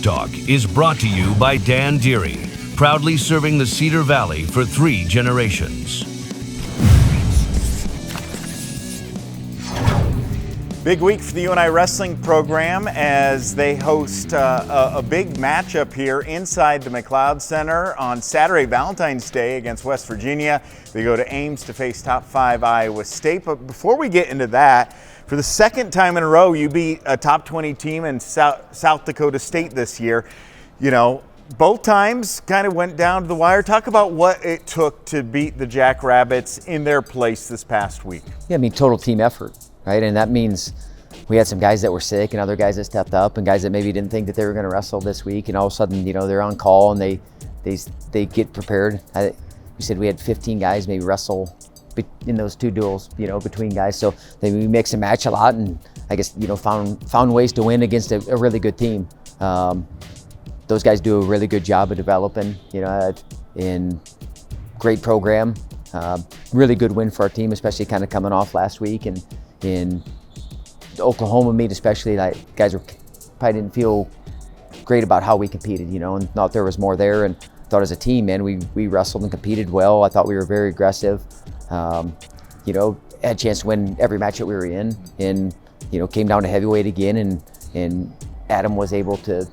Talk is brought to you by Dan Deary, proudly serving the Cedar Valley for 3 generations. Big week for the UNI Wrestling program as they host a big matchup here inside the McLeod Center on Saturday, Valentines Day against West Virginia. They go to Ames to face top 5 Iowa State. But before we get into that, for the second time in a row, you beat a top 20 team in South Dakota State this year. You know, both times kind of went down to the wire. Talk about what it took to beat the Jackrabbits in their place this past week. Yeah, I mean, total team effort, right? And that means we had some guys that were sick and other guys that stepped up and guys that maybe didn't think that they were going to wrestle this week. And all of a sudden, you know, they're on call and they get prepared. We said we had 15 guys maybe wrestle in those 2 duels, you know, between guys. So we mix and match a lot, and I guess, you know, found ways to win against a really good team. Those guys do a really good job of developing, you know, in great program. Really good win for our team, especially kind of coming off last week, and in the Oklahoma meet especially, like, guys probably didn't feel great about how we competed, you know, and thought there was more there, and thought as a team, man, we wrestled and competed well. I thought we were very aggressive. You know, had a chance to win every match that we were in, and, you know, came down to heavyweight again, and Adam was able to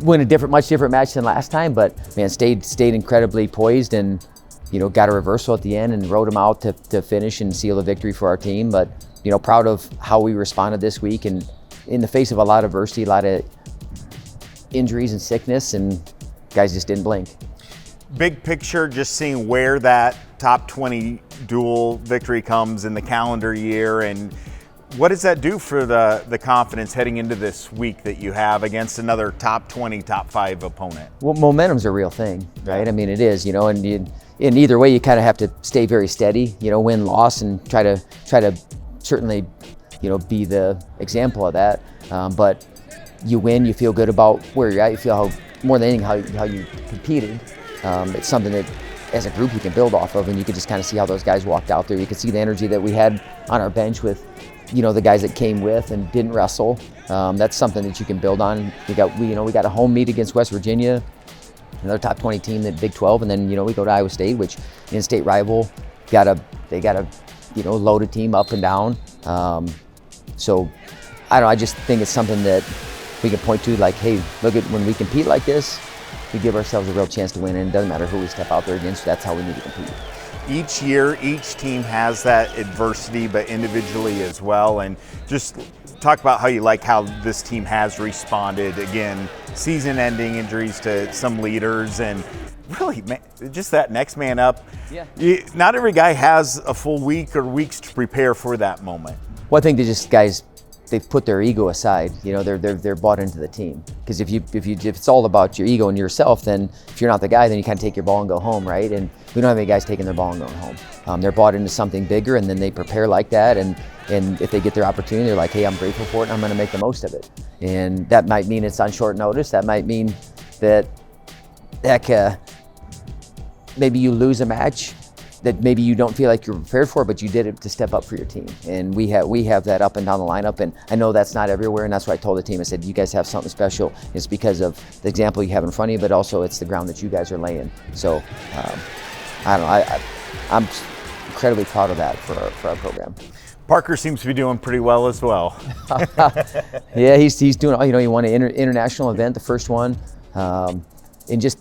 win a much different match than last time, but man, stayed incredibly poised, and, you know, got a reversal at the end and rode him out to finish and seal the victory for our team. But, you know, proud of how we responded this week, and in the face of a lot of adversity, a lot of injuries and sickness, and guys just didn't blink. Big picture, just seeing where that top 20 duel victory comes in the calendar year, and what does that do for the confidence heading into this week that you have against another top 20, top 5 opponent? Well, momentum's a real thing, right? I mean, it is, you know, and in either way, you kind of have to stay very steady, you know, win, loss, and try to certainly, you know, be the example of that. But you win, you feel good about where you're at. You feel more than anything how you competed. It's something that as a group you can build off of, and you can just kind of see how those guys walked out there. You can see the energy that we had on our bench with, you know, the guys that came with and didn't wrestle. That's something that you can build on. We got a home meet against West Virginia, another top 20 team in Big 12, and then, you know, we go to Iowa State, which in-state rival. They got a you know, loaded team up and down. So I don't know, I just think it's something that we can point to, like, hey, look at when we compete like this, we give ourselves a real chance to win, and it doesn't matter who we step out there against. That's how we need to compete. Each year, each team has that adversity, but individually as well. And just talk about how you like how this team has responded. Again, season-ending injuries to some leaders, and really just that next man up. Yeah. Not every guy has a full week or weeks to prepare for that moment. Well, I think they've put their ego aside. You know, they're bought into the team. Because if it's all about your ego and yourself, then if you're not the guy, then you kind of take your ball and go home, right? And we don't have any guys taking their ball and going home. They're bought into something bigger, and then they prepare like that. And if they get their opportunity, they're like, hey, I'm grateful for it, and I'm going to make the most of it. And that might mean it's on short notice. That might mean that maybe you lose a match that maybe you don't feel like you're prepared for, but you did it to step up for your team. And we have that up and down the lineup, and I know that's not everywhere, and that's why I told the team, I said, you guys have something special. It's because of the example you have in front of you, but also it's the ground that you guys are laying. So I don't know, I'm incredibly proud of that for our program. Parker seems to be doing pretty well as well. Yeah, he's doing, you know, he won an international event, the first one, and just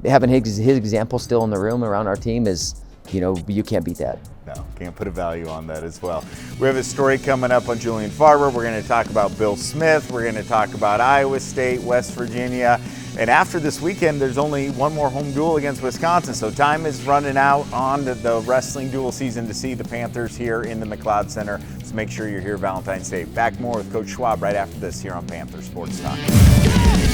having his example still in the room around our team is, you know, you can't beat that. No, can't put a value on that as well. We have a story coming up on Julian Farber. We're going to talk about Bill Smith. We're going to talk about Iowa State, West Virginia. And after this weekend, there's only one more home duel against Wisconsin. So time is running out on the wrestling duel season to see the Panthers here in the McLeod Center. So make sure you're here Valentine's Day. Back more with Coach Schwab right after this here on Panther Sports Talk.